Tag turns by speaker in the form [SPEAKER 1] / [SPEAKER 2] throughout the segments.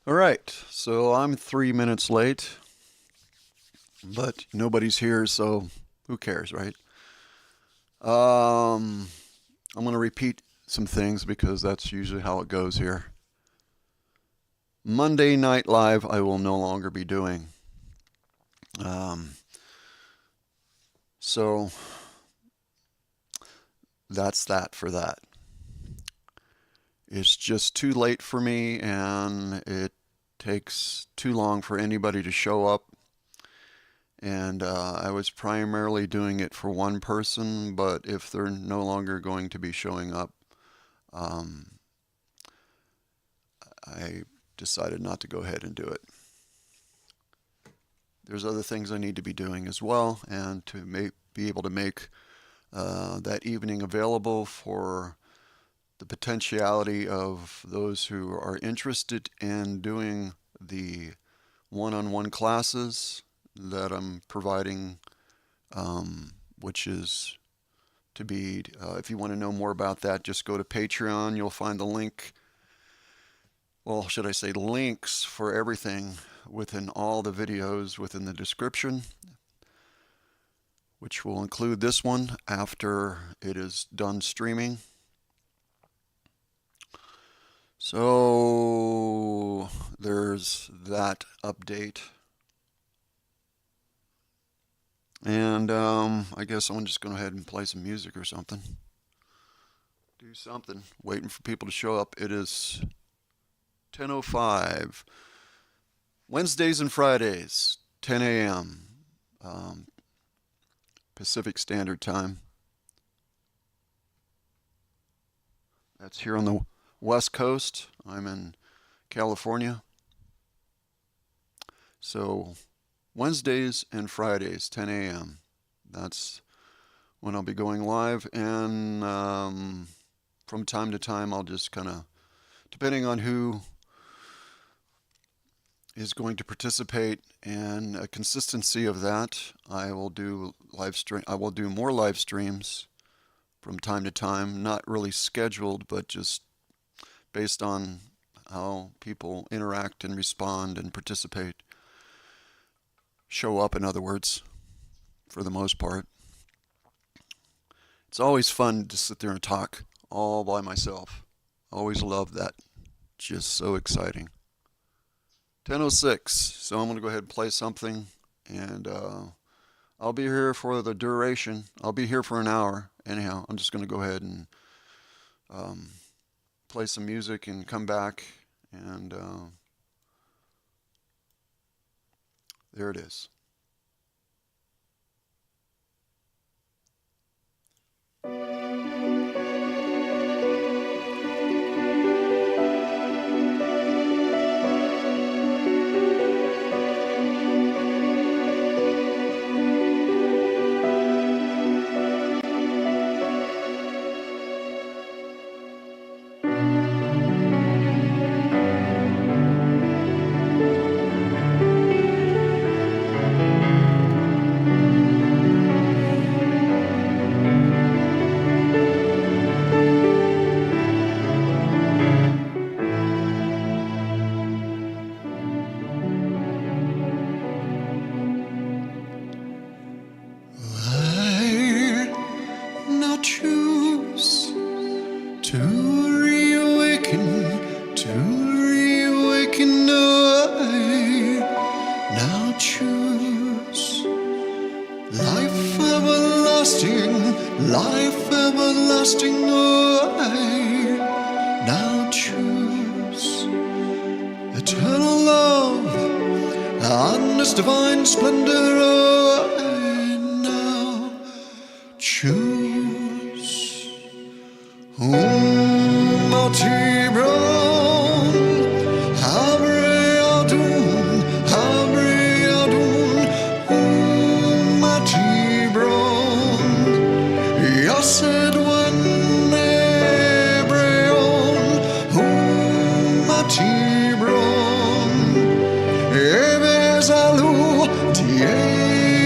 [SPEAKER 1] All right, so I'm 3 minutes late, but nobody's here, so who cares, right? Um, I'm going to repeat some things because that's usually how it goes here. Monday Night Live, I will no longer be doing. Um, so that's that for that. It's just too late for me, and it takes too long for anybody to show up. And I was primarily doing it for one person, but if they're no longer going to be showing up, um, I decided not to go ahead and do it. There's other things I need to be doing as well, and to be able to make that evening available for the potentiality of those who are interested in doing the one-on-one classes that I'm providing, which is to be, if you want to know more about that, just go to Patreon. You'll find the link, well, should I say links for everything within all the videos within the description, which will include this one after it is done streaming. So there's that update. And I guess I'm just going to go ahead and play some music or something. Do something. Waiting for people to show up. It is 10:05. Wednesdays and Fridays, 10 a.m. Pacific Standard Time. That's here on the West Coast. I'm in California. So Wednesdays and Fridays, 10 a.m. That's when I'll be going live. And from time to time, I'll just kind of, depending on who is going to participate and a consistency of that, I will do more live streams from time to time, not really scheduled, but just based on how people interact and respond and participate. Show up, in other words, for the most part. It's always fun to sit there and talk all by myself. Always love that. Just so exciting. 10:06, so I'm going to go ahead and play something, and I'll be here for the duration. I'll be here for an hour. Anyhow, I'm just going to go ahead and play some music and come back, and there it is. Life everlasting, I now choose eternal love and this divine splendor, I now choose. Multi brown, Habre Adun, Multi brown, Yased when Ebreon, Multi brown, Ebezalu, Tie.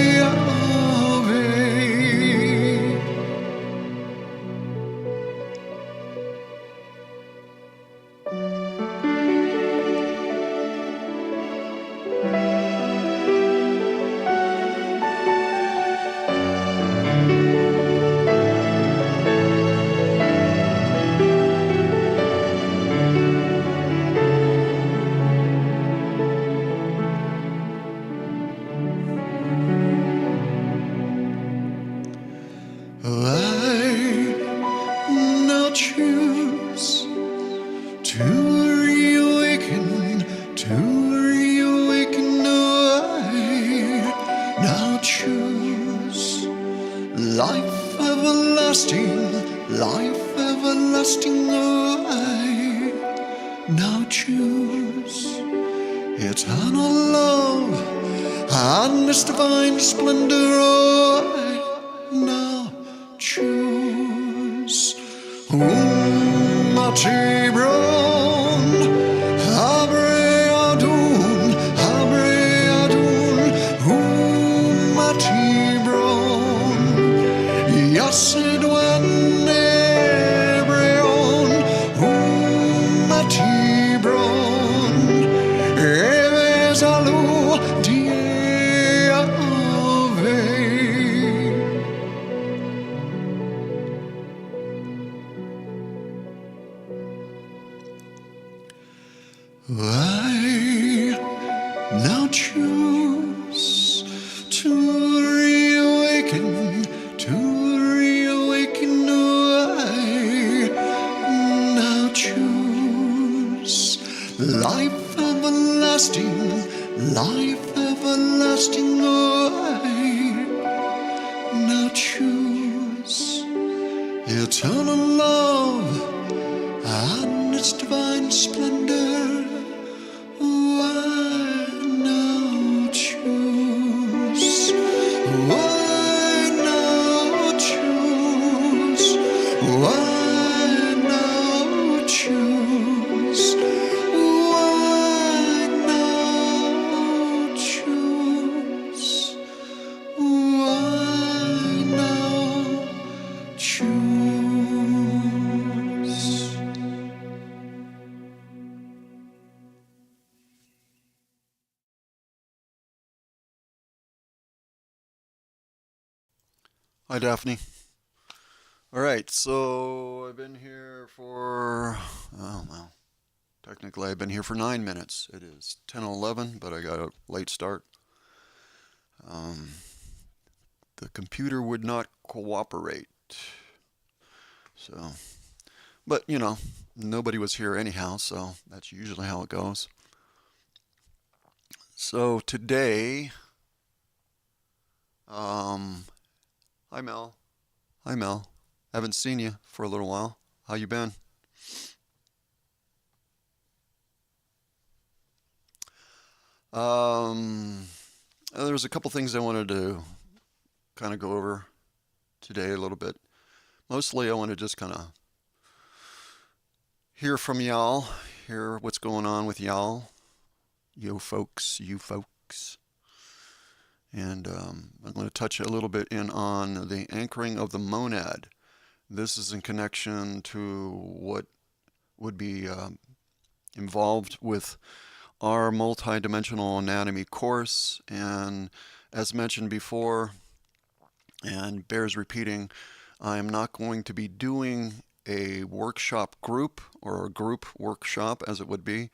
[SPEAKER 1] life everlasting, life everlasting, oh, I now choose eternal love and this divine splendor, oh, I now choose. Mati Brown, Abre Adun, Mati Brown, Yasid Wen Brown, Mati Brown, Evezalu Diave. I now choose to reawaken, oh, I now choose life everlasting, oh, I now choose eternal love and its divine splendor. Oh, I now choose. Oh, I now choose. Oh, I now choose. Oh, I now choose. Oh, I now choose. Hi, Daphne. All right, so I've been here for, oh, well, technically I've been here for 9 minutes. It is 10:11, but I got a late start. The computer would not cooperate. So, but nobody was here anyhow, so that's usually how it goes. So today, hi Mel. Hi Mel. Haven't seen you for a little while. How you been? Um, there's a couple things I wanted to kind of go over today a little bit. Mostly I want to just kind of hear from y'all, hear what's going on with y'all, you folks. And I'm going to touch a little bit in on the anchoring of the monad. This is in connection to what would be involved with our multidimensional anatomy course. And as mentioned before, and bears repeating, I am not going to be doing a workshop group or a group workshop as it would be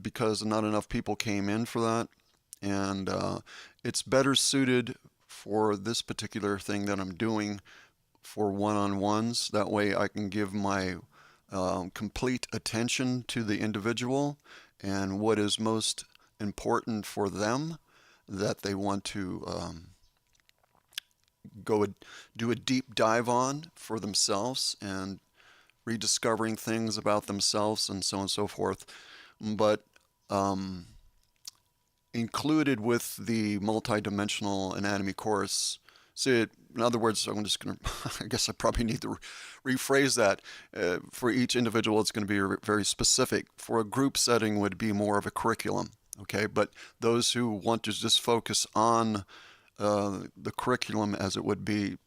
[SPEAKER 1] because not enough people came in for that. And it's better suited for this particular thing that I'm doing for one-on-ones. That way I can give my complete attention to the individual and what is most important for them that they want to do a deep dive on for themselves and rediscovering things about themselves and so on and so forth. But included with the multidimensional anatomy course, in other words, I'm just going to, I guess I probably need to rephrase that. For each individual, it's going to be very specific. For a group setting would be more of a curriculum, okay? But those who want to just focus on the curriculum as it would be,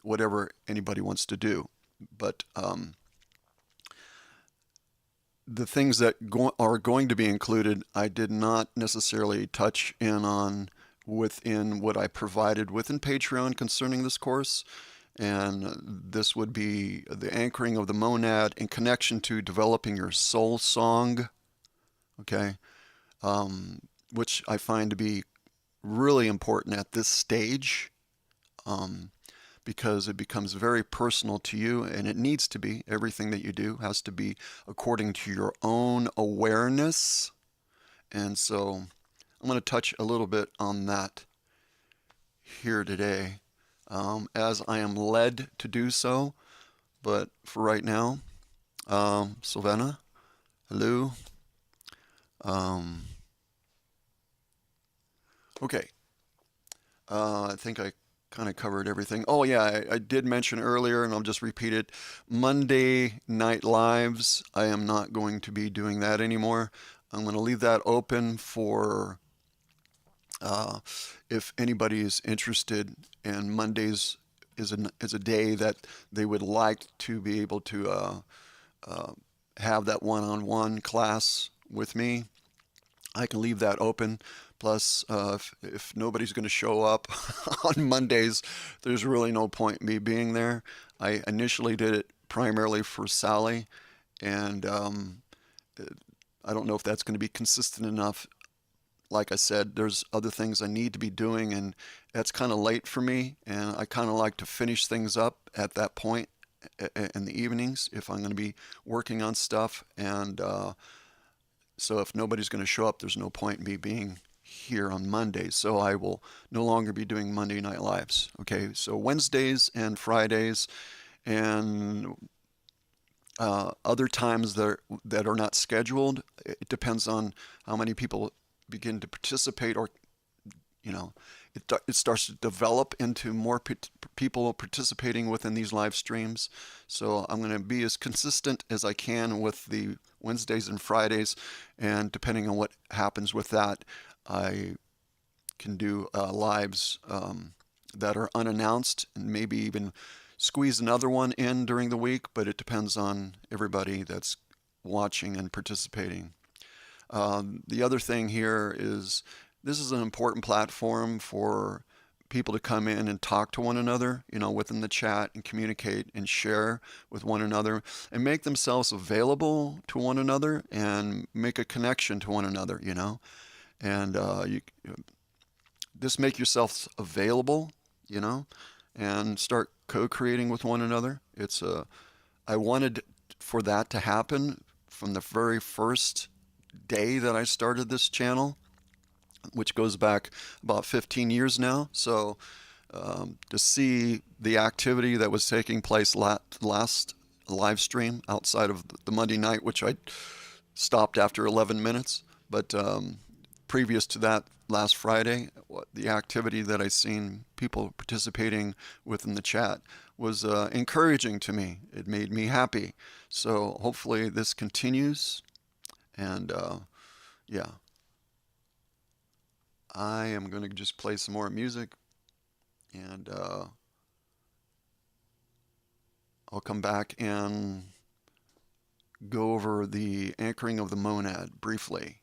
[SPEAKER 1] whatever anybody wants to do. But the things that are going to be included, I did not necessarily touch in on within what I provided within Patreon concerning this course. And this would be the anchoring of the monad in connection to developing your soul song, okay? Which I find to be really important at this stage because it becomes very personal to you, and it needs to be. Everything that you do has to be according to your own awareness. And so I'm going to touch a little bit on that here today. as I am led to do so. But for right now, Sylvana, hello. Um, okay. I think I kind of covered everything. Oh, yeah, I did mention earlier, and I'll just repeat it. Monday night lives, I am not going to be doing that anymore. I'm going to leave that open for uh, if anybody is interested, and Mondays is a day that they would like to be able to uh, have that one-on-one class with me. I can leave that open. Plus, if nobody's going to show up on Mondays, there's really no point in me being there. I initially did it primarily for Sally, and I don't know if that's going to be consistent enough. Like I said, there's other things I need to be doing, and that's kind of late for me. And I kind of like to finish things up at that point in the evenings if I'm going to be working on stuff. And so if nobody's going to show up, there's no point in me being here on Mondays. So I will no longer be doing Monday Night Lives. Okay, so Wednesdays and Fridays and other times that are not scheduled. It depends on how many people begin to participate, or you know, it starts to develop into more people participating within these live streams. So I'm going to be as consistent as I can with the Wednesdays and Fridays, and depending on what happens with that, I can do lives that are unannounced, and maybe even squeeze another one in during the week, but it depends on everybody that's watching and participating. The other thing here is this is an important platform for people to come in and talk to one another, within the chat, and communicate and share with one another and make themselves available to one another and make a connection to one another. And you just make yourself available, you know, and start co-creating with one another. I wanted for that to happen from the very first day that I started this channel, which goes back about 15 years now. So to see the activity that was taking place last live stream outside of the Monday night, which I stopped after 11 minutes, but previous to that, last Friday, the activity that I seen people participating within the chat was encouraging to me. It made me happy. So hopefully this continues. And yeah, I am going to just play some more music, and I'll come back and go over the anchoring of the monad briefly.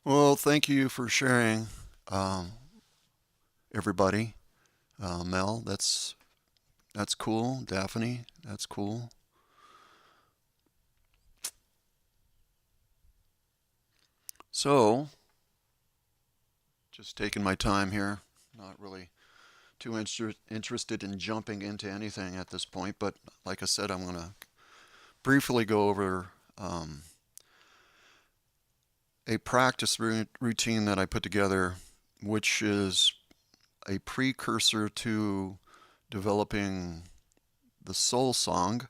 [SPEAKER 1] Well, thank you for sharing, um, everybody. Mel, that's cool. Daphne, that's cool. So, just taking my time here. Not really too interested in jumping into anything at this point, but like I said, I'm going to briefly go over a practice routine that I put together, which is a precursor to developing the soul song,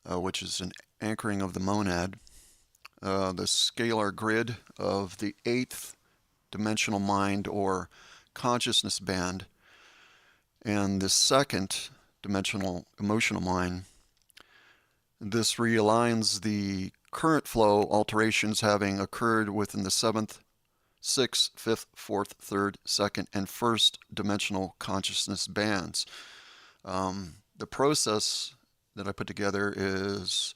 [SPEAKER 1] which is an anchoring of the monad, the scalar grid of the eighth dimensional mind or consciousness band, and the second dimensional emotional mind. This realigns the current flow alterations having occurred within the seventh, sixth, fifth, fourth, third, second, and first dimensional consciousness bands. The process that I put together is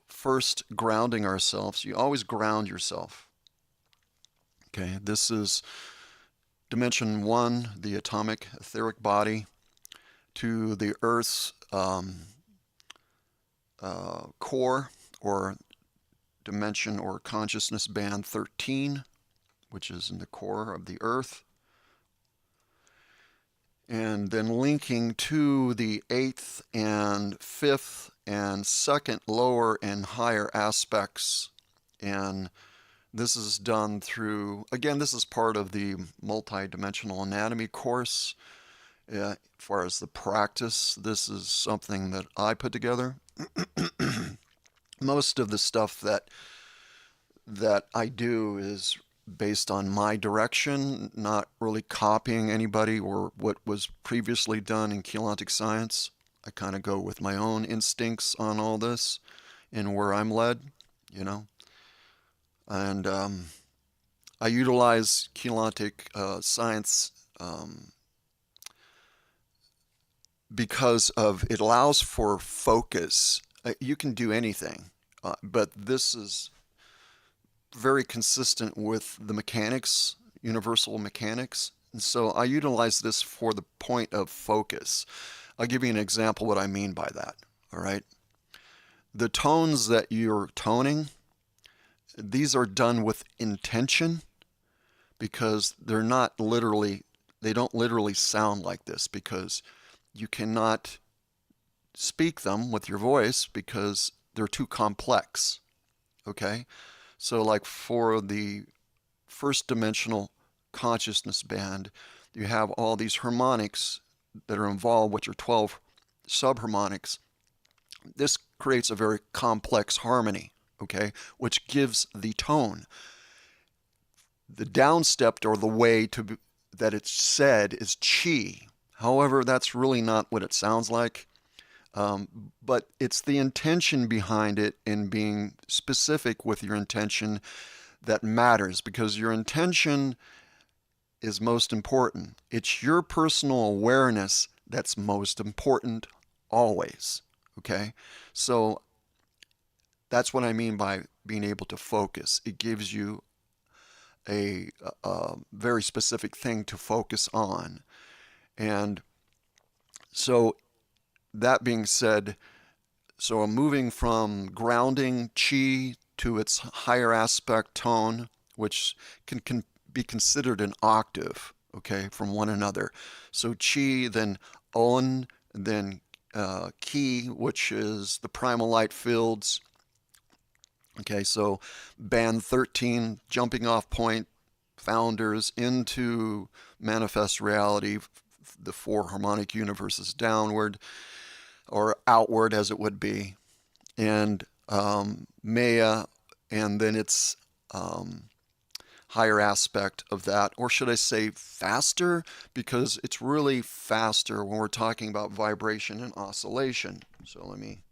[SPEAKER 1] first grounding ourselves. You always ground yourself. Okay, this is dimension one, the atomic etheric body, to the Earth's core or dimension or consciousness band 13, which is in the core of the Earth, and then linking to the eighth and fifth and second lower and higher aspects. And this is done through, again, this is part of the multi-dimensional anatomy course. As far as the practice, this is something that I put together. Most of the stuff that I do is based on my direction, not really copying anybody or what was previously done in Keylontic science. I kind of go with my own instincts on all this and where I'm led, you know. And I utilize Keylontic science because of it allows for focus. You can do anything, but this is very consistent with the mechanics, universal mechanics. And so I utilize this for the point of focus. I'll give you an example what I mean by that. All right. The tones that you're toning, these are done with intention because they don't literally sound like this because you cannot speak them with your voice because they're too complex. Okay. So, like for the first dimensional consciousness band, you have all these harmonics that are involved, which are 12 subharmonics. This creates a very complex harmony, okay, which gives the tone. The downstepped or the way to that it's said is chi. However, that's really not what it sounds like. But it's the intention behind it and being specific with your intention that matters because your intention is most important. It's your personal awareness that's most important always. Okay? So that's what I mean by being able to focus. It gives you a very specific thing to focus on. And so that being said, so I'm moving from grounding chi to its higher aspect tone, which can be considered an octave, okay, from one another. So chi, then on, then ki, which is the primal light fields. Okay, so band 13, jumping off point, founders into manifest reality, the four harmonic universes downward or outward as it would be, and Maya, and then its higher aspect of that, or should I say faster, because it's really faster when we're talking about vibration and oscillation. So let me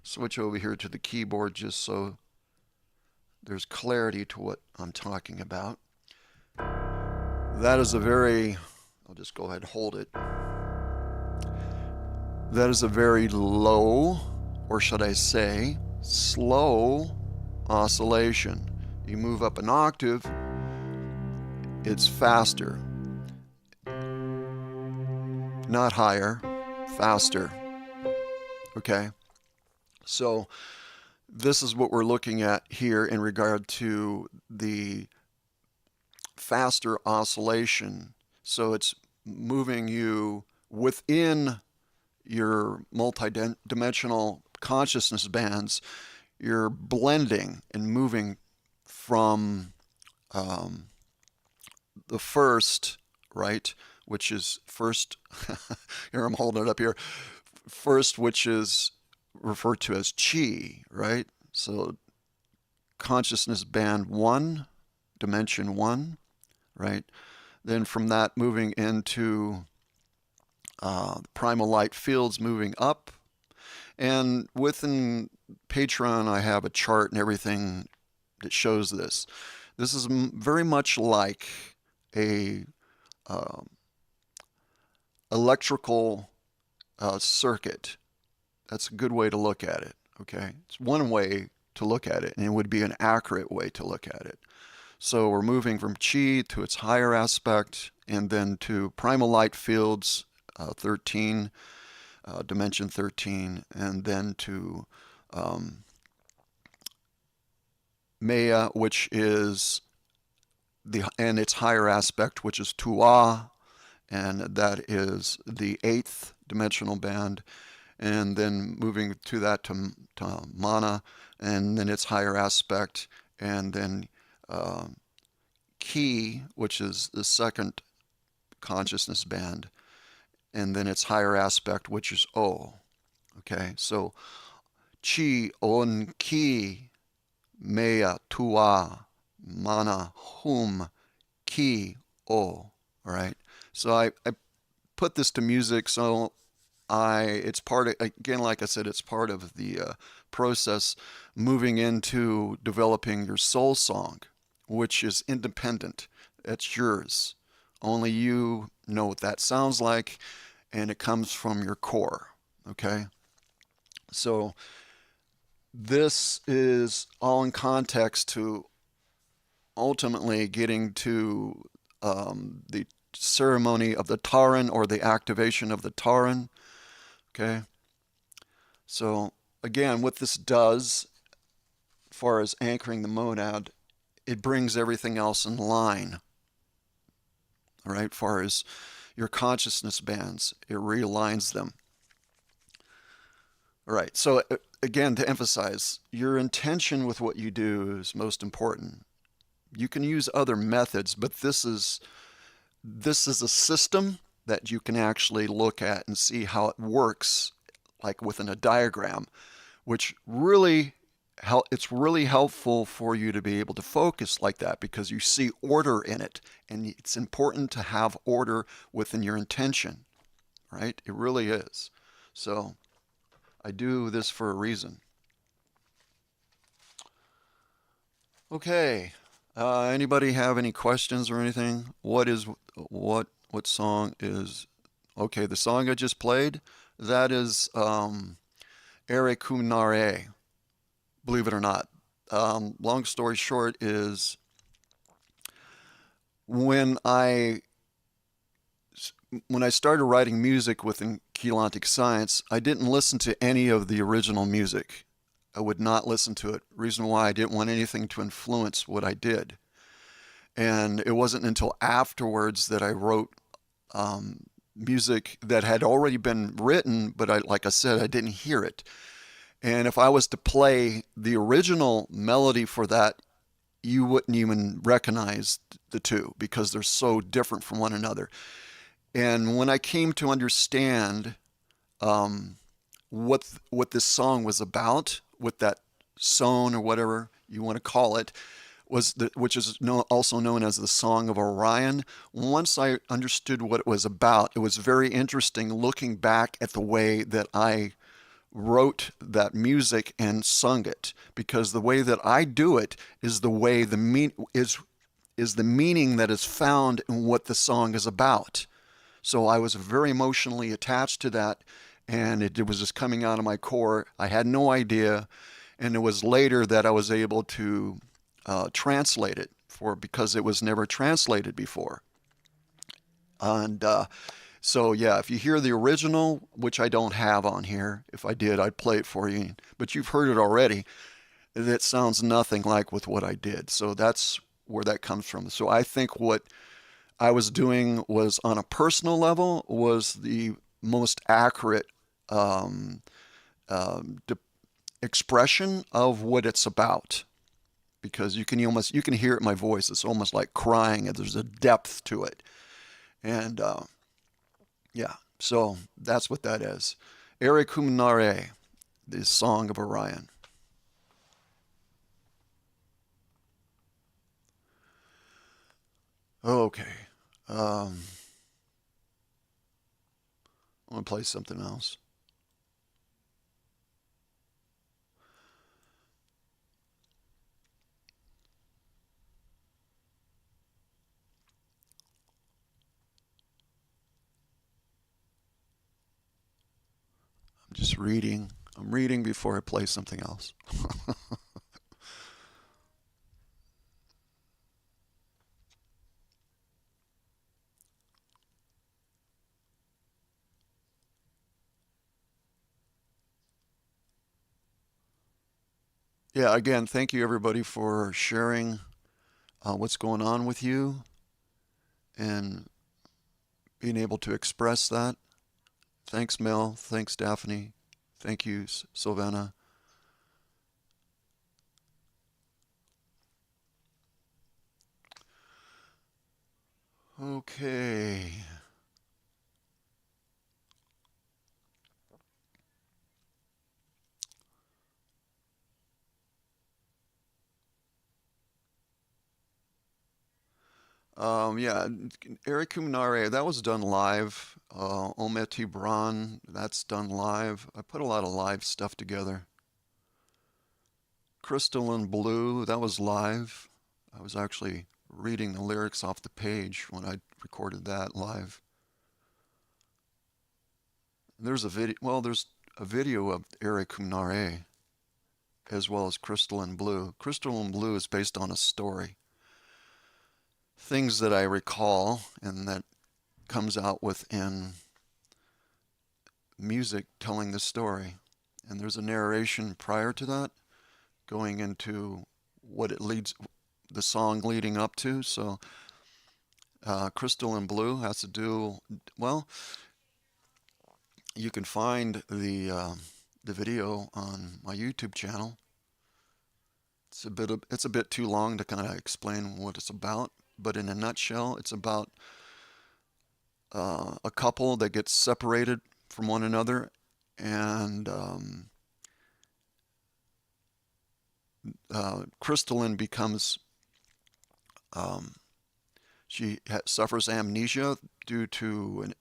[SPEAKER 1] switch over here to the keyboard just so there's clarity to what I'm talking about. That is a very, I'll just go ahead and hold it. That is a very low, or should I say, slow oscillation. You move up an octave, it's faster. Not higher, faster. Okay? So this is what we're looking at here in regard to the faster oscillation. So it's moving you within your multidimensional consciousness bands. You're blending and moving from the first, right, which is first, here I'm holding it up here, first, which is referred to as chi, right? So consciousness band 1, dimension 1, right? Then from that moving into primal light fields, moving up. And within Patreon, I have a chart and everything that shows this. This is very much like a electrical circuit. That's a good way to look at it, okay? It's one way to look at it, and it would be an accurate way to look at it. So we're moving from chi to its higher aspect, and then to primal light fields, 13, dimension 13, and then to Maya, which is and its higher aspect, which is Tua, and that is the 8th dimensional band, and then moving to that to Mana, and then its higher aspect, and then Ki, which is the 2nd consciousness band, and then its higher aspect, which is O. Okay, so Chi, On, Ki, Maya, Tua, Mana, Hum, Ki, O. All right. So I put this to music, so it's part of, again, like I said, it's part of the process moving into developing your soul song, which is independent. It's yours. Only you know what that sounds like, and it comes from your core. Okay? So this is all in context to ultimately getting to the ceremony of the Taran, or the activation of the Taran. Okay? So again, what this does, as far as anchoring the monad, it brings everything else in line. All right? As far as your consciousness bands, it realigns them. All right. So again, to emphasize, your intention with what you do is most important. You can use other methods, but this is a system that you can actually look at and see how it works, like within a diagram, which really it's really helpful for you to be able to focus like that, because you see order in it, and it's important to have order within your intention, right? It really is. So I do this for a reason. Okay. Anybody have any questions or anything? What song is, okay, the song I just played, that is Ere Kumnare, believe it or not. Long story short is, when I started writing music within Keelantic Science, I didn't listen to any of the original music. I would not listen to it. Reason why, I didn't want anything to influence what I did. And it wasn't until afterwards that I wrote music that had already been written, but like I said, I didn't hear it. And if I was to play the original melody for that, you wouldn't even recognize the two, because they're so different from one another. And when I came to understand what this song was about, with that song, or whatever you want to call it, which is also known as the Song of Orion. Once I understood what it was about, it was very interesting looking back at the way that I wrote that music and sung it, because the way that I do it is the way is the meaning that is found in what the song is about. So I was very emotionally attached to that, and it was just coming out of my core. I had no idea, And it was later that I was able to translate it because it was never translated before. And so, yeah, if you hear the original, which I don't have on here, if I did, I'd play it for you. But you've heard it already. It sounds nothing like with what I did. So that's where that comes from. So I think what I was doing was on a personal level was the most accurate um, de- expression of what it's about because you can hear it in my voice. It's almost like crying. There's a depth to it, and yeah. So that's what that is. Ere Kumnare, the Song of Orion. Okay. Um, I'm gonna play something else. I'm just reading. I'm reading before I play something else. Yeah, again, thank you everybody for sharing what's going on with you and being able to express that. Thanks, Mel. Thanks, Daphne. Thank you, Sylvana. Okay. Yeah, Eric Kuminare, that was done live. Ometi Bran, that's done live. I put a lot of live stuff together. Crystalline Blue, that was live. I was actually reading the lyrics off the page when I recorded that live. There's a video, well, there's a video of Eric Kuminare as well as Crystalline Blue. Crystalline Blue is based on a story. Things that I recall and that comes out within music telling the story. And there's a narration prior to that going into what it leads, the song leading up to. So Crystal and Blue has to do, well, you can find the video on my YouTube channel. It's a bit too long to kind of explain what it's about, but in a nutshell, it's about a couple that gets separated from one another, and Crystalline becomes suffers amnesia due to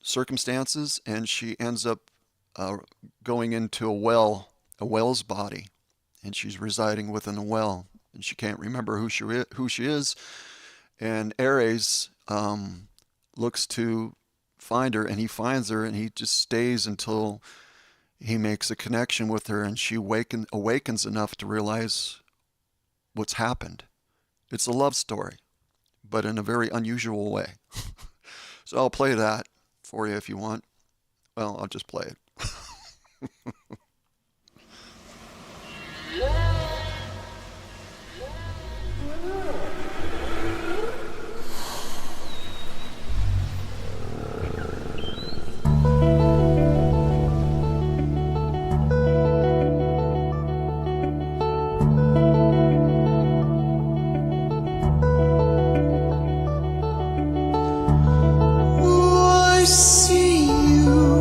[SPEAKER 1] circumstances, and she ends up going into a whale's body, and she's residing within a well, and she can't remember who she is. And Ares looks to find her, and he finds her, and he just stays until he makes a connection with her, and she awakens enough to realize what's happened. It's a love story, but in a very unusual way. So I'll play that for you if you want. Well, I'll just play it.
[SPEAKER 2] Oh, I see you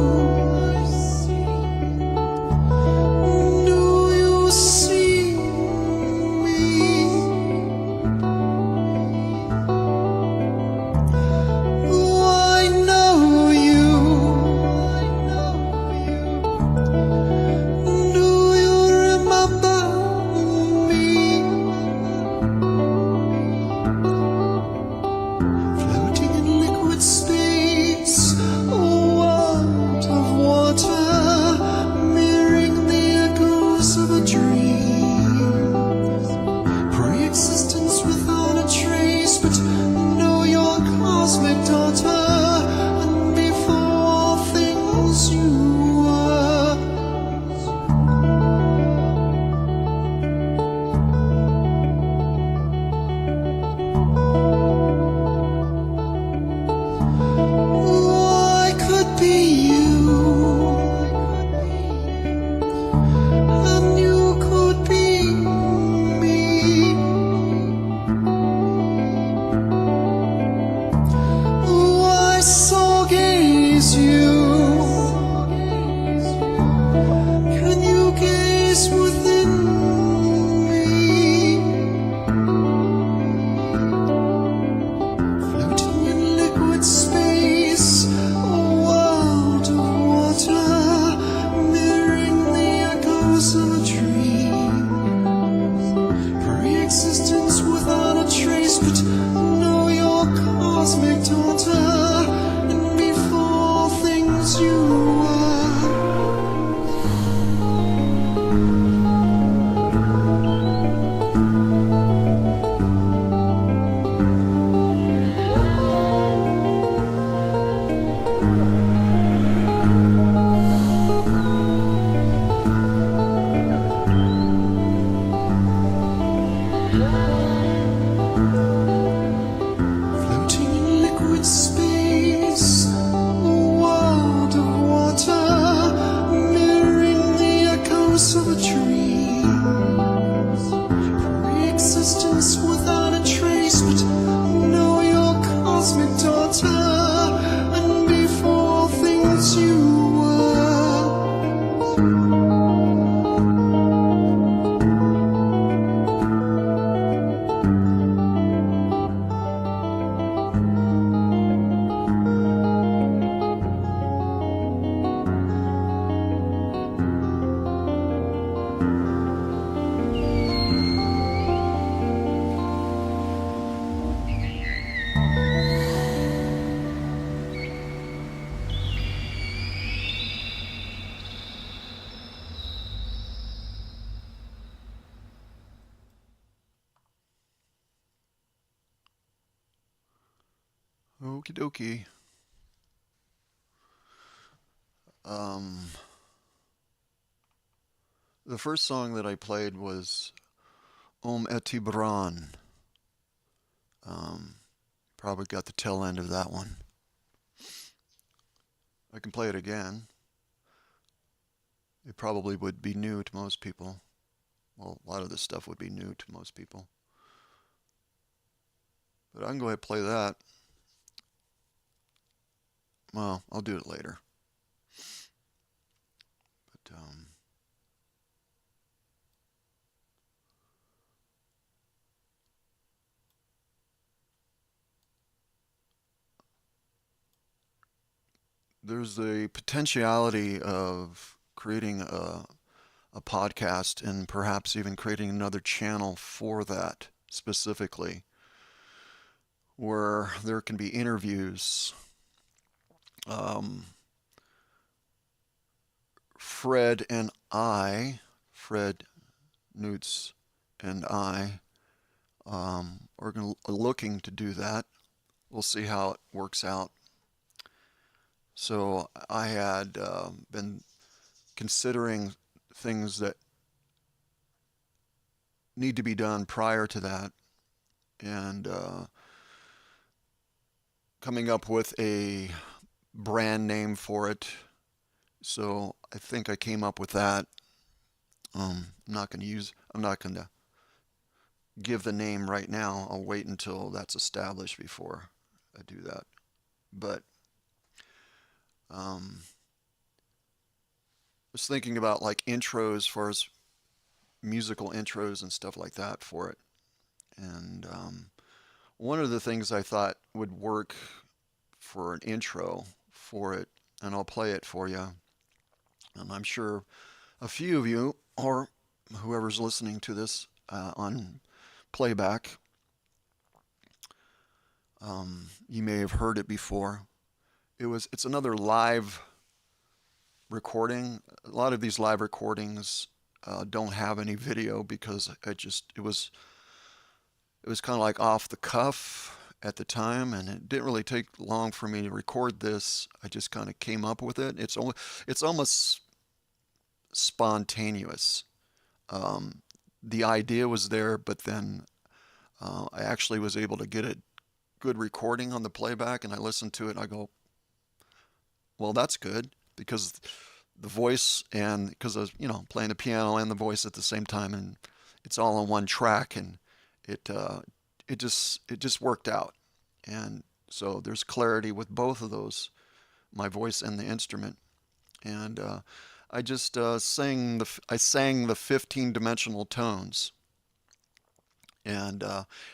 [SPEAKER 1] within me, floating in liquid space, a world of water, mirroring the echoes of a dream. Pre-existence without a trace, but know your cosmic daughter, and before things you were. Floating in liquid space, a world of water, mirroring the echoes of a dream. Pre-existence without a trace, but know your cosmic daughter, and before things you were. Okie dokie. Um, the first song that I played was Om Etibran. Um, Probably got the tail end of that one. I can play it again. It probably would be new to most people. Well, a lot of this stuff would be new to most people. But I can go ahead and play that. Well, I'll do it later. But there's the potentiality of creating a podcast and perhaps even creating another channel for that specifically, where there can be interviews. Fred Newts and I, are looking to do that. We'll see how it works out. So I had been considering things that need to be done prior to that, and coming up with a brand name for it. So I think I came up with that. I'm not going to give the name right now. I'll wait until that's established before I do that. But I was thinking about like intros, as far as musical intros and stuff like that for it. And one of the things I thought would work for an intro for it, and I'll play it for you. And I'm sure a few of you, or whoever's listening to this on playback, you may have heard it before. It's another live recording. A lot of these live recordings don't have any video because it was kind of like off the cuff at the time, and it didn't really take long for me to record this. I just kind of came up with it. It's almost spontaneous. The idea was there, but then I actually was able to get a good recording on the playback, and I listened to it and I go, well, that's good, because the voice, and because I was, playing the piano and the voice at the same time, and it's all on one track, and it just worked out. And so there's clarity with both of those, my voice and the instrument. And I just I sang the 15 dimensional tones, and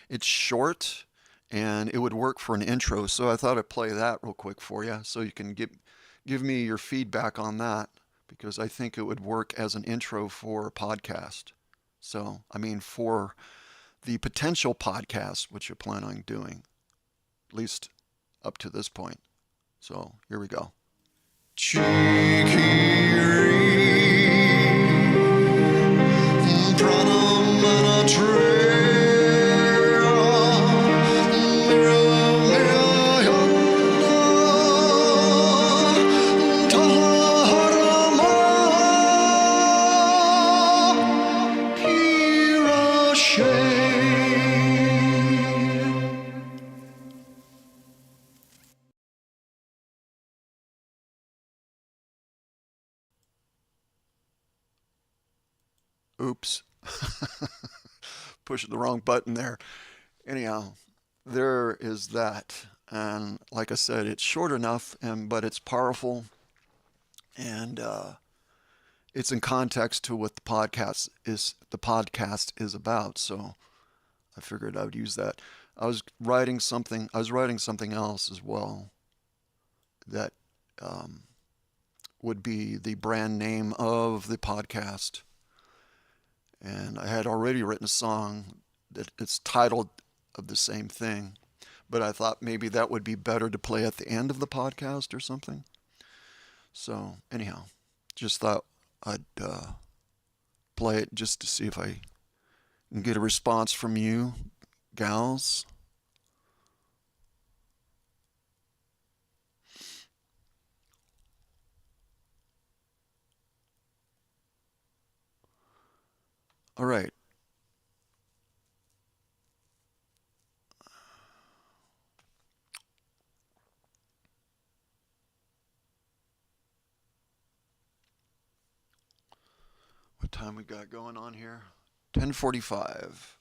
[SPEAKER 1] it's short, and it would work for an intro. So I thought I'd play that real quick for you, so you can give me your feedback on that, because I think it would work as an intro for a podcast. So I mean, for the potential podcast which you plan on doing, at least up to this point. So here we go. Oops. Pushed the wrong button there. Anyhow, there is that. And like I said, it's short enough, but it's powerful, and it's in context to what the podcast is about. So I figured I would use that. I was writing something else as well that um, would be the brand name of the podcast. And I had already written a song that it's titled of the same thing, but I thought maybe that would be better to play at the end of the podcast or something. So anyhow, just thought I'd play it just to see if I can get a response from you, gals. All right. What time we got going on here? 10:45.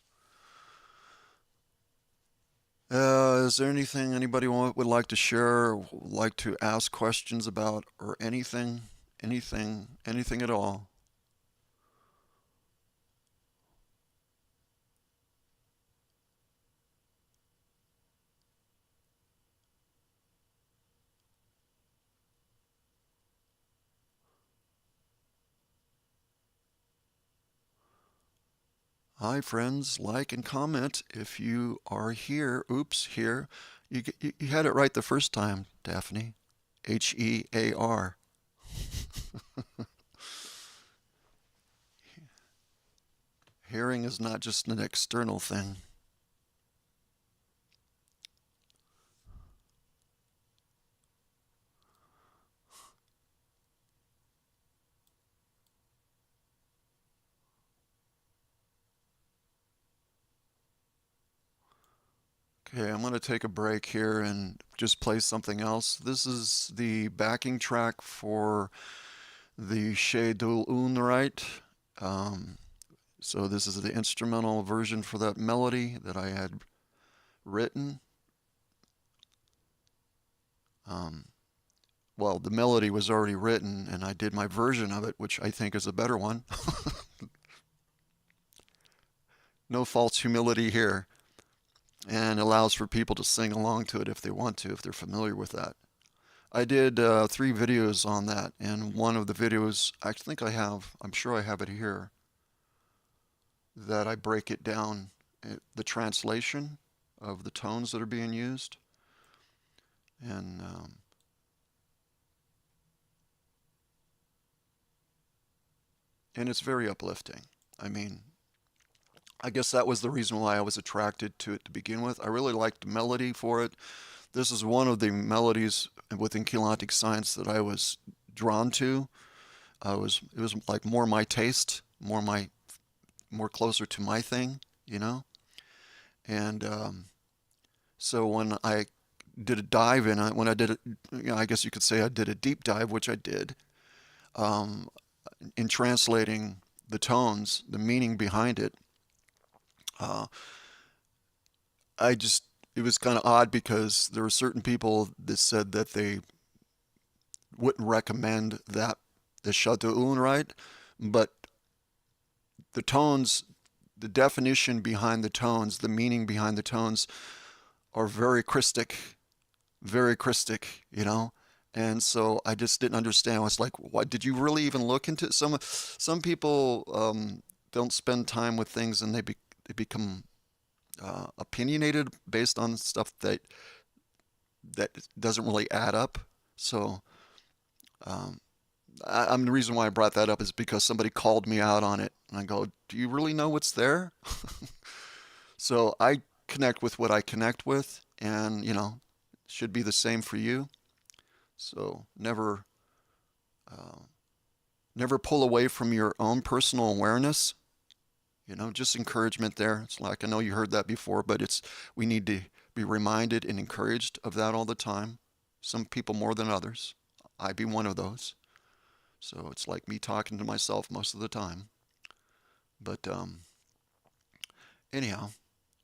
[SPEAKER 1] Is there anything anybody would like to share, or would like to ask questions about, or anything, anything at all? Hi, friends. Like and comment if you are here. Oops, here. You had it right the first time, Daphne. Hear. Hearing is not just an external thing. Okay, I'm going to take a break here and just play something else. This is the backing track for the Chez Dul Unreit. Um, so this is the instrumental version for that melody that I had written. Um, well, the melody was already written, and I did my version of it, which I think is a better one. No false humility here, and allows for people to sing along to it if they want to, if they're familiar with that. I did 3 videos on that, and one of the videos, I'm sure I have it here, that I break it down, the translation of the tones that are being used, and it's very uplifting. I mean, I guess that was the reason why I was attracted to it to begin with. I really liked the melody for it. This is one of the melodies within Keylontic Science that I was drawn to. It was like more my taste, more closer to my thing, you know. And so when I did a dive in it, when I did it, I guess you could say I did a deep dive, which I did, um, in translating the tones, the meaning behind it. Uh, I just it was kind of odd because there were certain people that said that they wouldn't recommend that the shada'un right, but the tones, the definition behind the tones, the meaning behind the tones are very Christic, you know? And so I just didn't understand. I was like, what, did you really even look into it? Some people don't spend time with things and they become opinionated based on stuff that doesn't really add up. So um, the reason why I brought that up is because somebody called me out on it, and I go, "Do you really know what's there?" So I connect with what I connect with, and it should be the same for you. So uh, never pull away from your own personal awareness. Just encouragement there. It's like I know you heard that before, but we need to be reminded and encouraged of that all the time. Some people more than others. I be one of those. So it's like me talking to myself most of the time. But anyhow,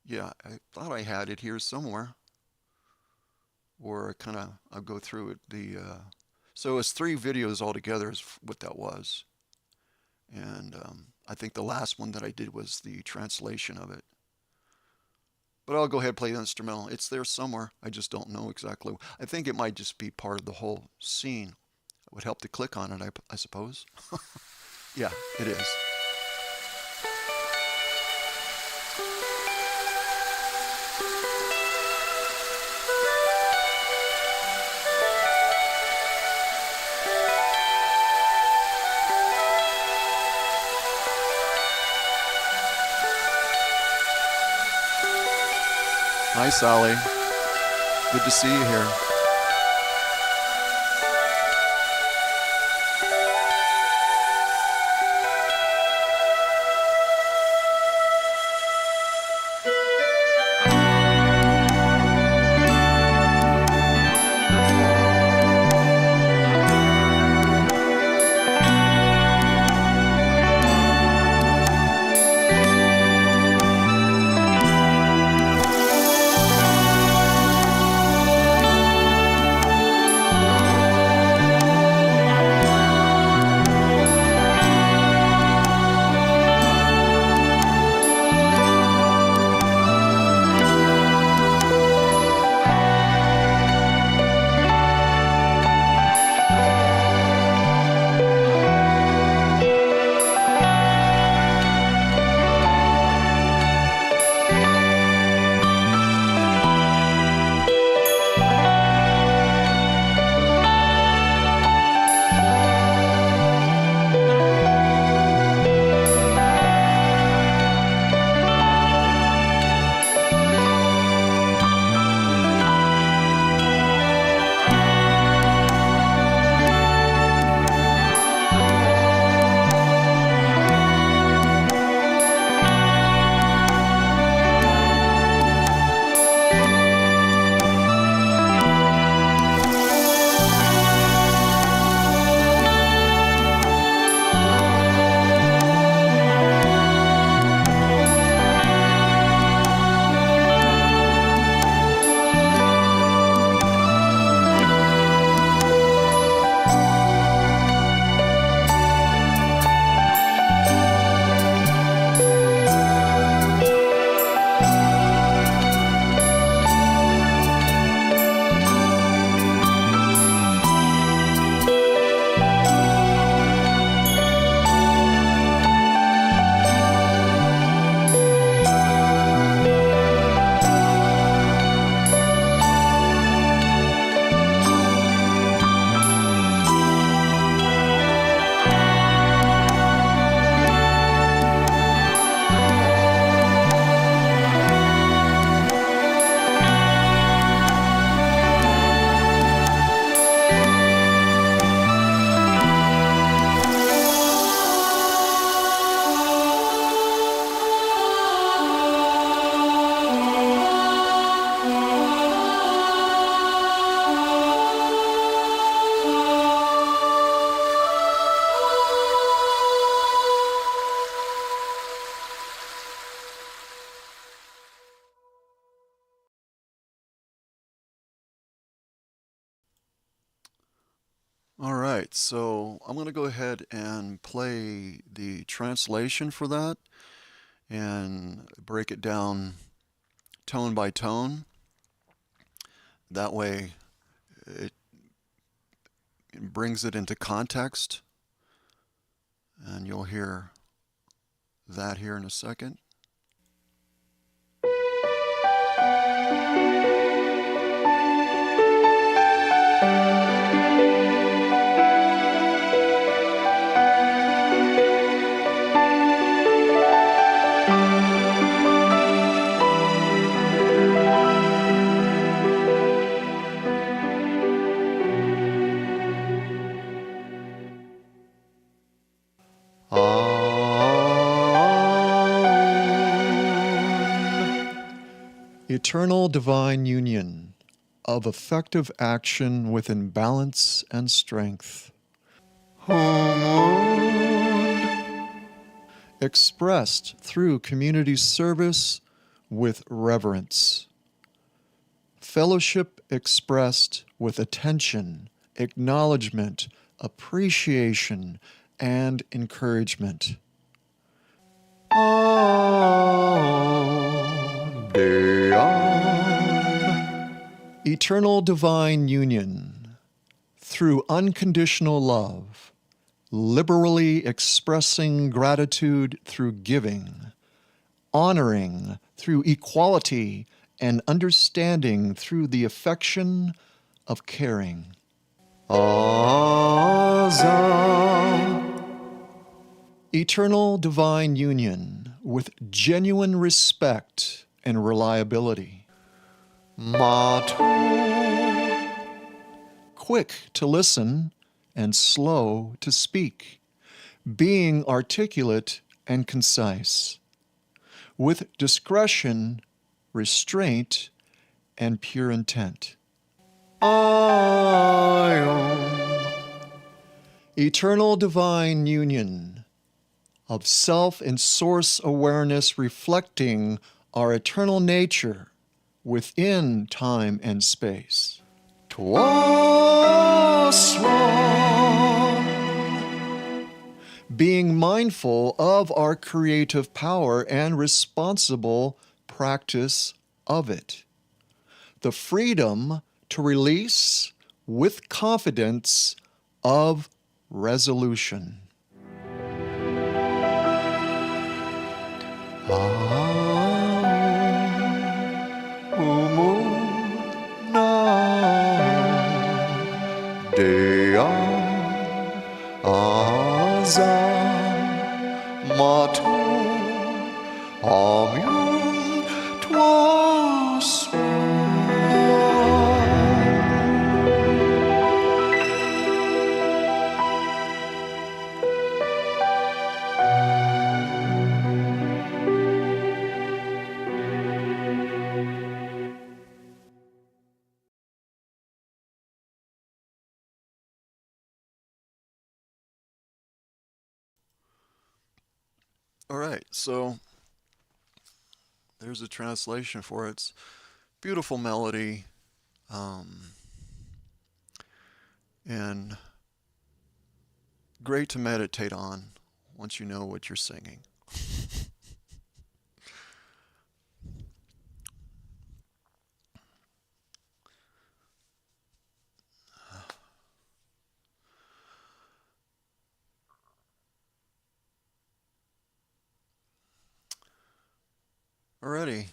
[SPEAKER 1] yeah, I thought I had it here somewhere, or I'll go through it. So it's 3 videos altogether is what that was, and I think the last one that I did was the translation of it. But I'll go ahead and play the instrumental. It's there somewhere. I just don't know exactly. I think it might just be part of the whole scene. It would help to click on it, I suppose. Yeah, it is. Hi, Sally. Good to see you here. All right, so I'm going to go ahead and play the translation for that and break it down tone by tone. That way it brings it into context, and you'll hear that here in a second. Eternal divine union of effective action within balance and strength. Expressed through community service with reverence. Fellowship expressed with attention, acknowledgement, appreciation, and encouragement. Eternal divine union through unconditional love, liberally expressing gratitude through giving, honoring through equality, and understanding through the affection of caring. Eternal divine union with genuine respect and reliability. Quick to listen and slow to speak, being articulate and concise, with discretion, restraint, and pure intent. Eternal divine union of self and source awareness reflecting our eternal nature within time and space. Being mindful of our creative power and responsible practice of it. The freedom to release with confidence of resolution. All right, so there's a translation for it. It's beautiful melody, and great to meditate on once you know what you're singing. Alrighty.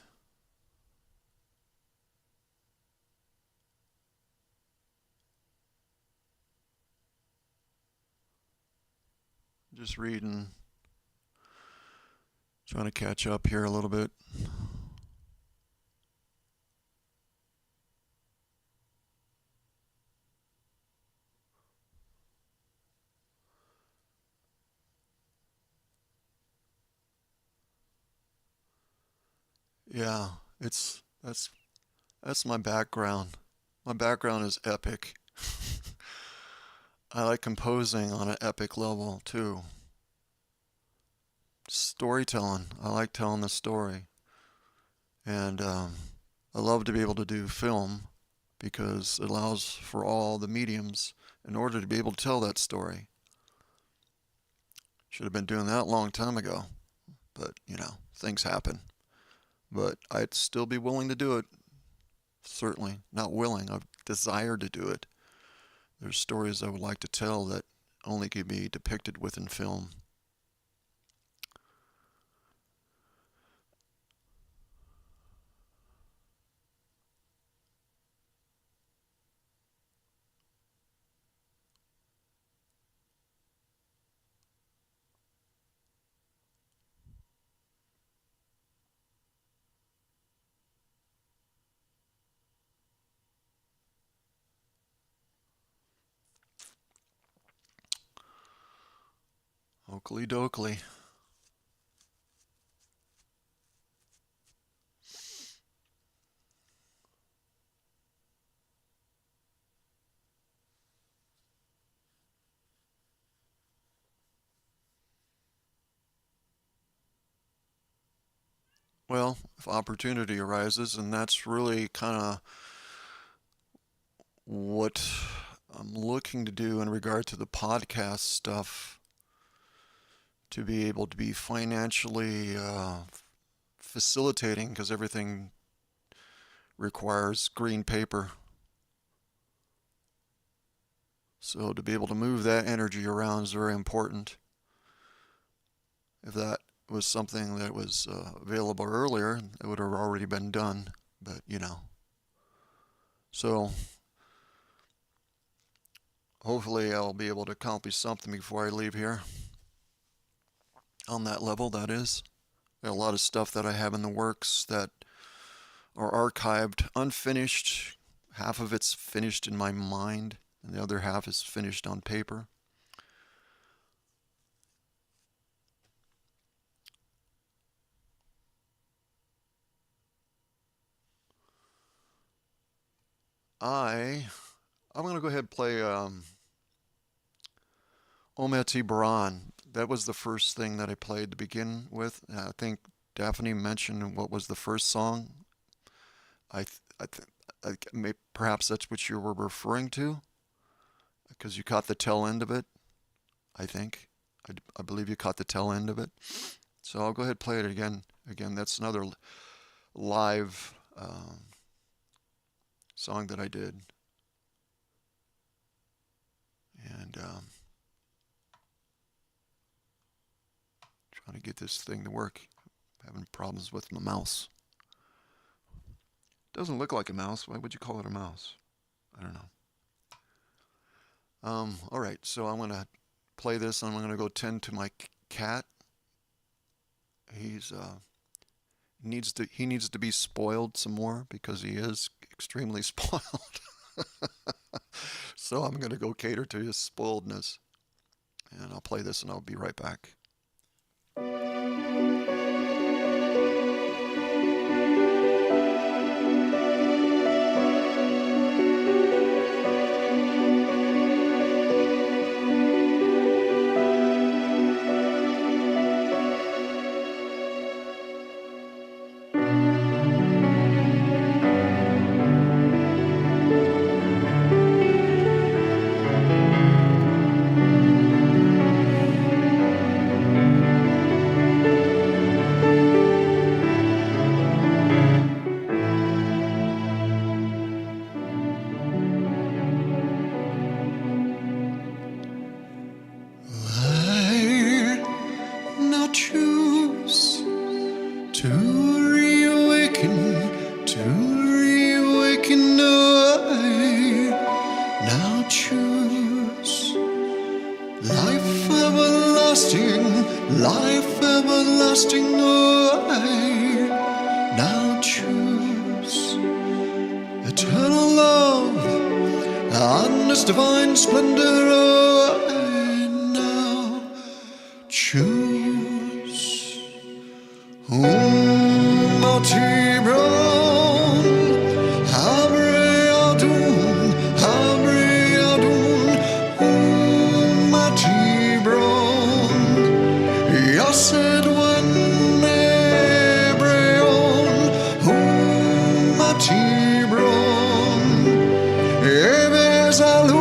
[SPEAKER 1] Just reading, trying to catch up here a little bit. Yeah, that's my background. My background is epic. I like composing on an epic level too. Storytelling. I like telling the story. And I love to be able to do film because it allows for all the mediums in order to be able to tell that story. Should have been doing that a long time ago, but things happen. But I'd still be willing to do it. Certainly, not willing, I desire to do it. There's stories I would like to tell that only can be depicted within film. Oakley dokley. Well, if opportunity arises, and that's really kind of what I'm looking to do in regard to the podcast stuff, to be able to be financially facilitating, because everything requires green paper. So to be able to move that energy around is very important. If that was something that was available earlier, it would have already been done. But so hopefully I'll be able to accomplish something before I leave here. On that level, that is. Got a lot of stuff that I have in the works that are archived, unfinished. Half of it's finished in my mind, and the other half is finished on paper. I'm going to go ahead and play Ometi Baran. That was the first thing that I played to begin with. I think Daphne mentioned what was the first song. Perhaps that's what you were referring to, because you caught the tail end of it. I think. I believe you caught the tail end of it. So I'll go ahead and play it again. Again, that's another live song that I did. And trying to get this thing to work. Having problems with my mouse. Doesn't look like a mouse. Why would you call it a mouse? I don't know. All right, so I'm going to play this, and I'm going to go tend to my cat. He needs to be spoiled some more, because he is extremely spoiled. So I'm going to go cater to his spoiledness. And I'll play this, and I'll be right back. Life everlasting, I now choose eternal love and this divine splendor, I now choose. Mati Brown, Habre Adun, Mati Brown, Yased Wan Ebreon, Mati Brown, Ebezalu,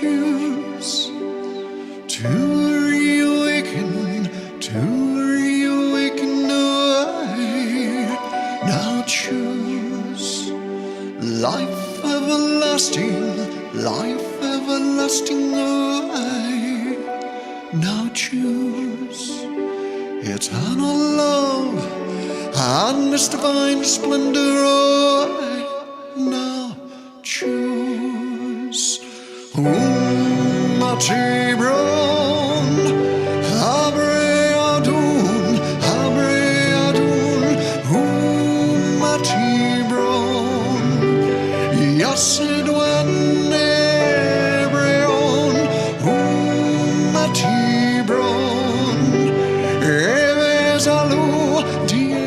[SPEAKER 1] choose to reawaken, I now choose life everlasting, I now choose eternal love and this divine splendor, I now choose. Mati Brown, Habre Adun, Mati Brown, Yasid Wane Brown, Mati Brown, Evesalu Diave.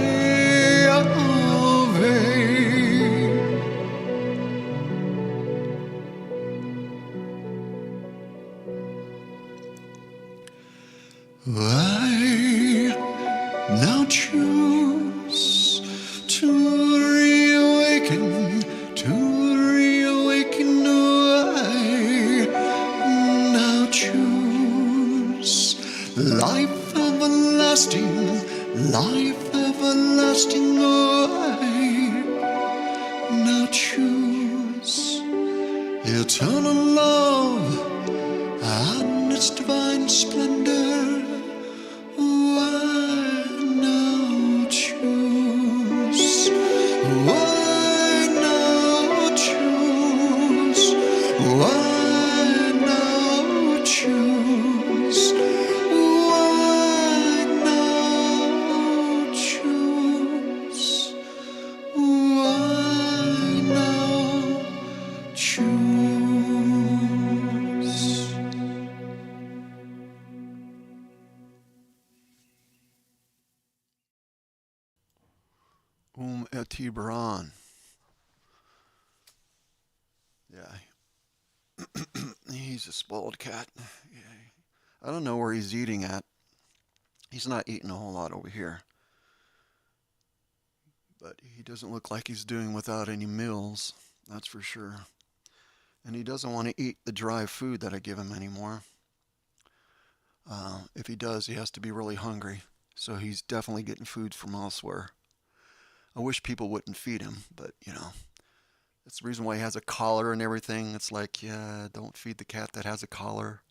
[SPEAKER 1] I now choose to reawaken, I now choose life everlasting, I now choose eternal love and its divine splendor, I now choose. I now choose. I now choose. I now choose. I now choose. Eti Baran. Yeah. He's a spoiled cat. Yeah. I don't know where he's eating at. He's not eating a whole lot over here. But he doesn't look like he's doing without any meals. That's for sure. And he doesn't want to eat the dry food that I give him anymore. If he does, he has to be really hungry. So he's definitely getting food from elsewhere. I wish people wouldn't feed him, but that's the reason why he has a collar and everything. It's like, yeah, don't feed the cat that has a collar.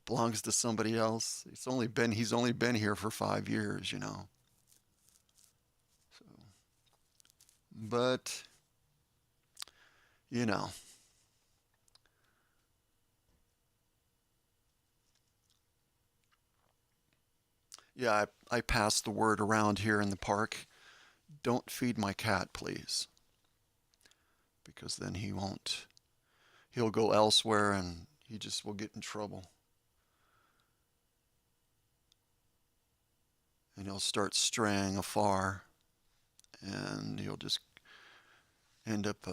[SPEAKER 1] Belongs to somebody else. He's only been here for 5 years. So, but you know, yeah, I pass the word around here in the park. Don't feed my cat, please, because then he won't. He'll go elsewhere and he just will get in trouble. And he'll start straying afar, and he'll just end up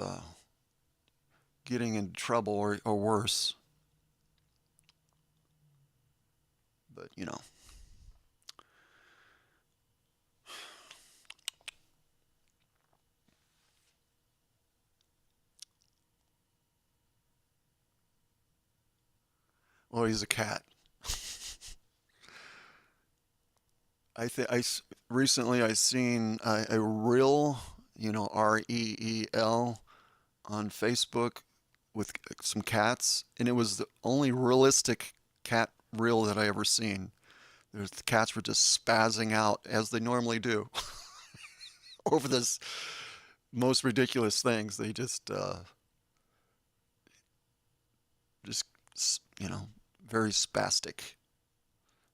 [SPEAKER 1] getting in trouble or worse. But well, he's a cat. Recently I seen a reel, REEL on Facebook with some cats, and it was the only realistic cat reel that I ever seen. The cats were just spazzing out as they normally do over this most ridiculous things. They just very spastic.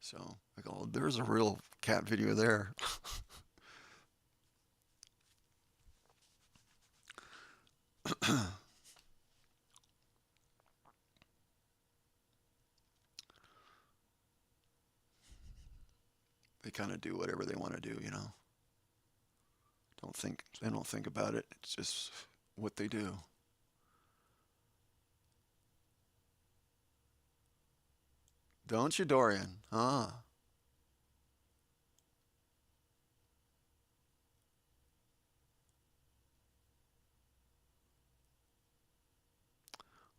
[SPEAKER 1] So I go, oh, there's a real cat video there. They kind of do whatever they want to do. They don't think about it. It's just what they do. Don't you, Dorian? Ah.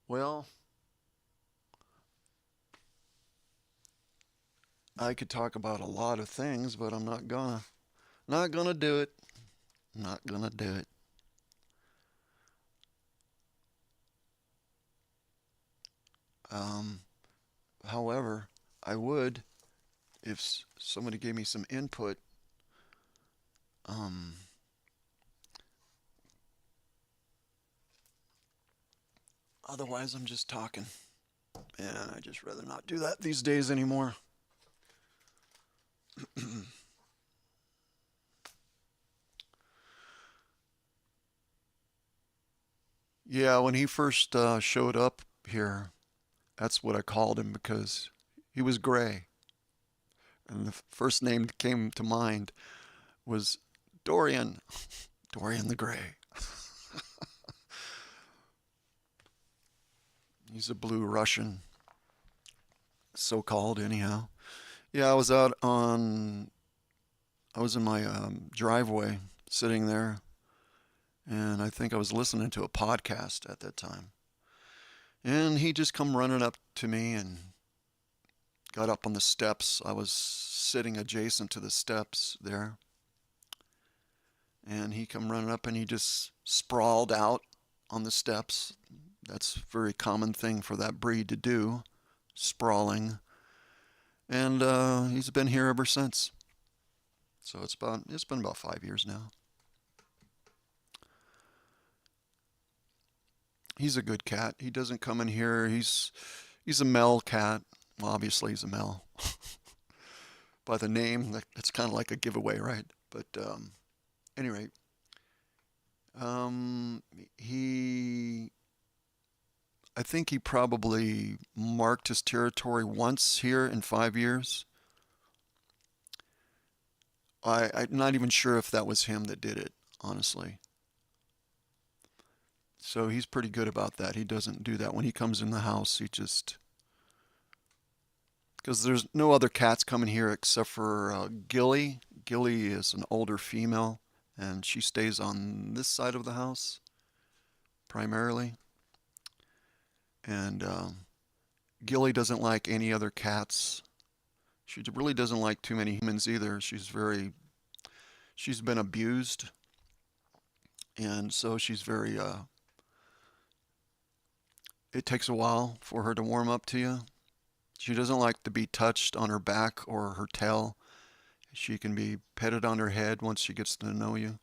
[SPEAKER 1] Well, I could talk about a lot of things, but I'm not gonna. Not gonna do it. Not gonna do it. Um, However, I would if somebody gave me some input. Um, Otherwise, I'm just talking, and I just rather not do that these days anymore. Yeah, when he first showed up here, that's what I called him because he was gray, and the first name that came to mind was Dorian. Dorian the Gray. He's a blue Russian, so called, anyhow. Yeah, I was in my driveway sitting there, and I think I was listening to a podcast at that time. And he just come running up to me and got up on the steps. I was sitting adjacent to the steps there. And he come running up and he just sprawled out on the steps. That's a very common thing for that breed to do, sprawling. And he's been here ever since. So it's been about 5 years now. He's a good cat. He doesn't come in here. He's a male cat. Well, obviously he's a male. By the name, it's kind of like a giveaway, right? But anyway, um, he I think he probably marked his territory once here in 5 years. I'm not even sure if that was him that did it, honestly. So he's pretty good about that. He doesn't do that when he comes in the house. He just because there's no other cats coming here except for Gilly. Gilly is an older female, and she stays on this side of the house primarily. And Gilly doesn't like any other cats. She really doesn't like too many humans either. She's been abused, and so she's very. It takes a while for her to warm up to you. She doesn't like to be touched on her back or her tail. She can be petted on her head once she gets to know you.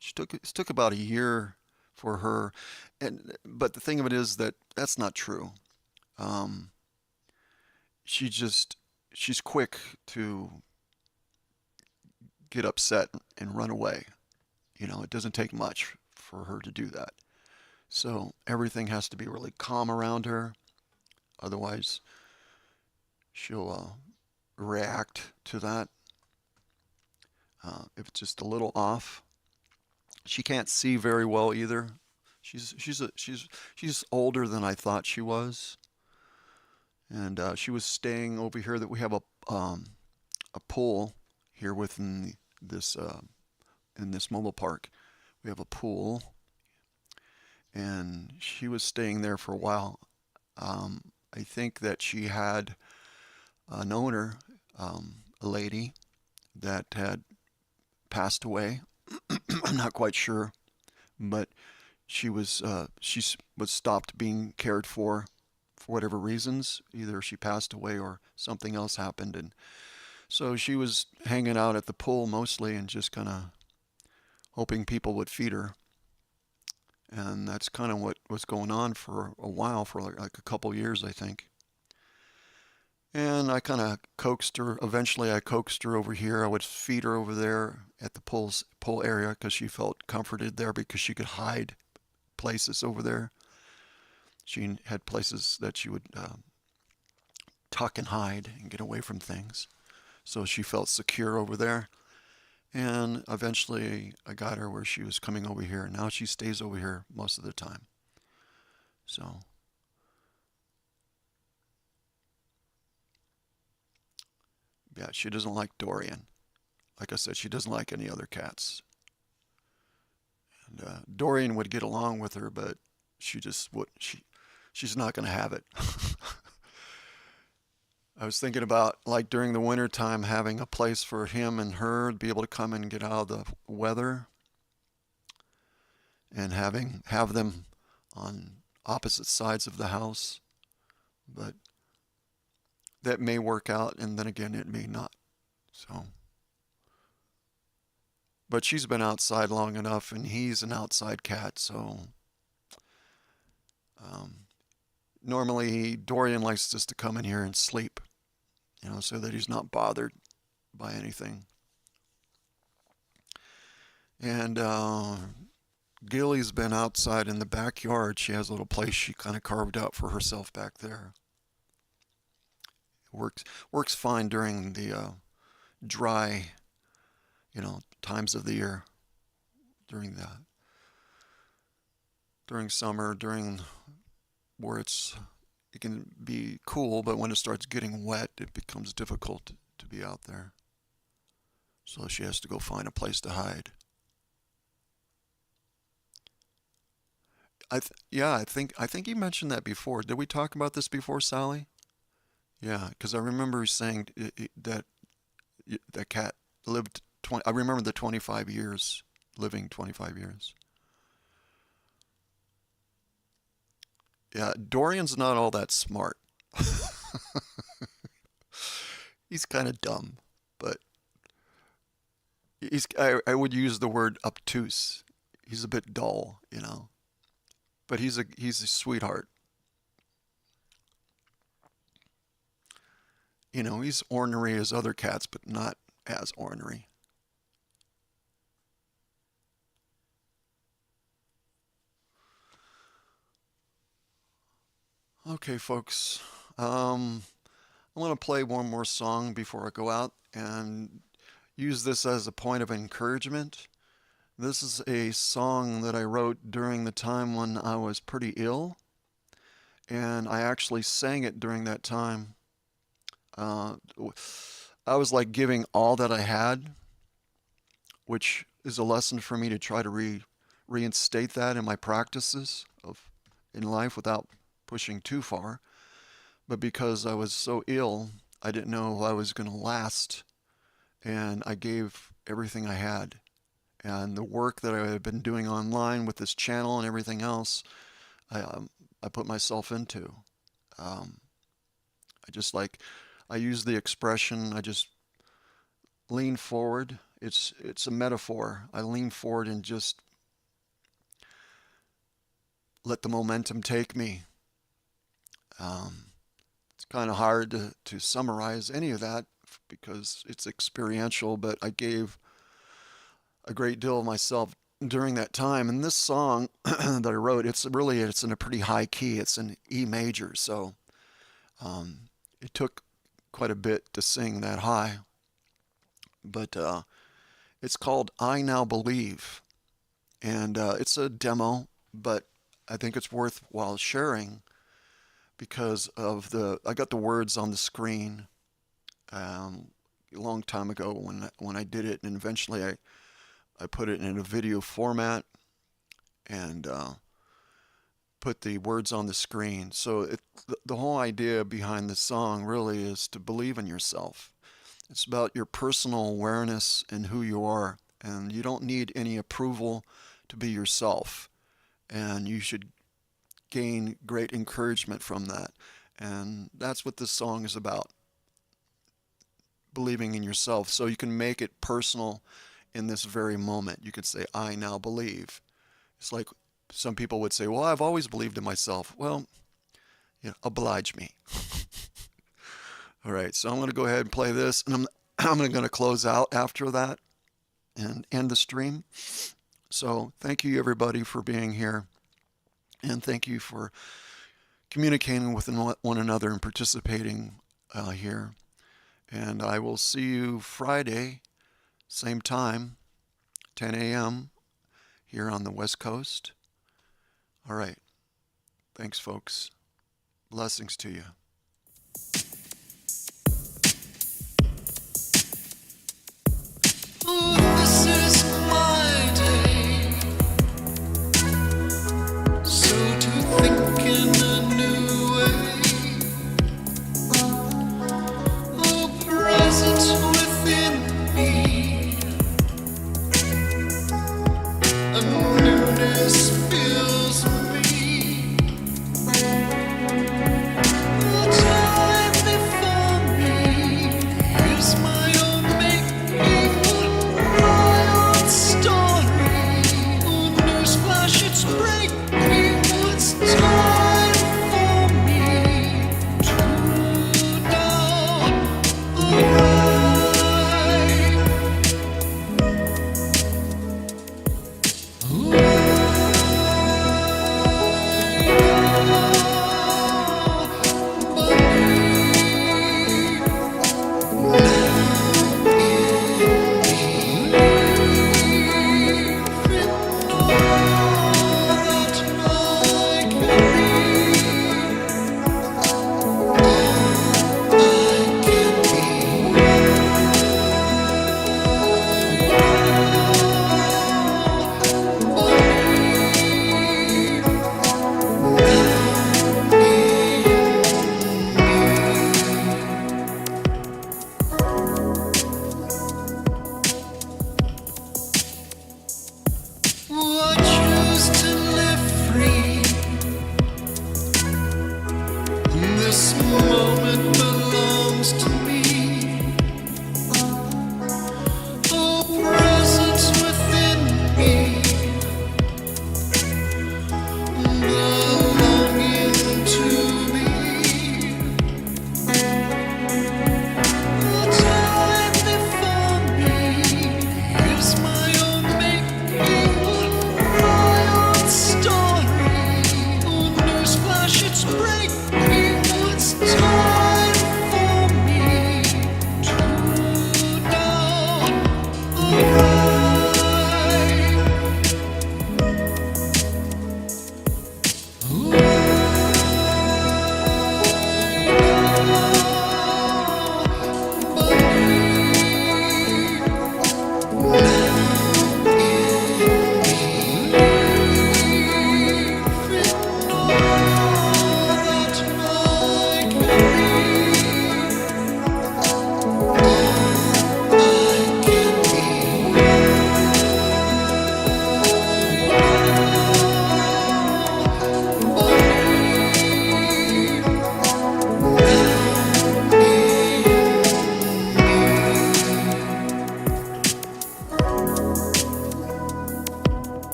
[SPEAKER 1] It took about a year for her, but the thing of it is that that's not true. Um, she just she's quick to get upset and run away. You know, it doesn't take much for her to do that. So everything has to be really calm around her. Otherwise, she'll react to that. If it's just a little off, she can't see very well either. She's older than I thought she was, and she was staying over here. That we have a pool here within this in this mobile park. We have a pool, and she was staying there for a while. I think that she had an owner, a lady that had passed away. I'm not quite sure, but she was stopped being cared for whatever reasons. Either she passed away or something else happened, and so she was hanging out at the pool mostly and just kind of hoping people would feed her. And that's kind of what was going on for a while, for like a couple years, I think. And I kind of coaxed her. Eventually, I coaxed her over here. I would feed her over there at the pool area because she felt comforted there because she could hide places over there. She had places that she would tuck and hide and get away from things. So she felt secure over there. And eventually, I got her where she was coming over here. Now she stays over here most of the time. So, yeah, she doesn't like Dorian. Like I said, she doesn't like any other cats. And Dorian would get along with her, but she just would. she's not going to have it. I was thinking about like during the winter time having a place for him and her to be able to come and get out of the weather and have them on opposite sides of the house. But that may work out, and then again it may not. So, but she's been outside long enough, and he's an outside cat, so um, normally Dorian likes just to come in here and sleep, so that he's not bothered by anything. And Gilly's been outside in the backyard. She has a little place she kind of carved out for herself back there. It works fine during the dry, times of the year. During summer, during where it can be cool, but when it starts getting wet, it becomes difficult to be out there. So she has to go find a place to hide. I think you mentioned that before. Did we talk about this before, Sally? Yeah, because I remember saying that that cat lived 20. I remember the 25 years, living 25 years. Yeah, Dorian's not all that smart. He's kind of dumb, but I would use the word obtuse. He's a bit dull. But he's a sweetheart. He's ornery as other cats, but not as ornery. Okay, folks. I want to play one more song before I go out and use this as a point of encouragement. This is a song that I wrote during the time when I was pretty ill, and I actually sang it during that time. Uh, I was like giving all that I had, which is a lesson for me to try to reinstate that in my practices in life without pushing too far. But because I was so ill, I didn't know if I was going to last, and I gave everything I had. And the work that I had been doing online with this channel and everything else, I put myself into. Um, I use the expression, I just lean forward. It's a metaphor. I lean forward and just let the momentum take me. It's kind of hard to summarize any of that because it's experiential, but I gave a great deal of myself during that time. And this song that I wrote, it's in a pretty high key. It's in E major, so it took quite a bit to sing that high. But it's called I Now Believe, and it's a demo, but I think it's worthwhile sharing because I got the words on the screen a long time ago when I did it, and eventually I put it in a video format and put the words on the screen. So the whole idea behind the song really is to believe in yourself. It's about your personal awareness and who you are, and you don't need any approval to be yourself. And you should gain great encouragement from that. And that's what this song is about. Believing in yourself. So you can make it personal in this very moment. You could say, I now believe. It's like some people would say, well, I've always believed in myself. Well, oblige me. All right, so I'm going to go ahead and play this, and I'm going to close out after that and end the stream. So thank you, everybody, for being here, and thank you for communicating with one another and participating here. And I will see you Friday, same time, 10 a.m. here on the West Coast. All right. Thanks, folks. Blessings to you. This is my day. So to think in a new
[SPEAKER 2] moment belongs to me. A presence within me, belonging to me. The time before me is my own making, my own story. Oh, newsflash, it's breaking. It's time for me to now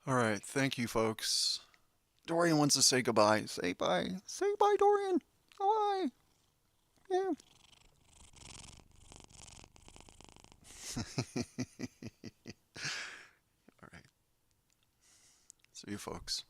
[SPEAKER 1] All right, thank you, folks. Dorian wants to say goodbye. Say bye. Say bye, Dorian. Bye. Yeah. All right. See you, folks.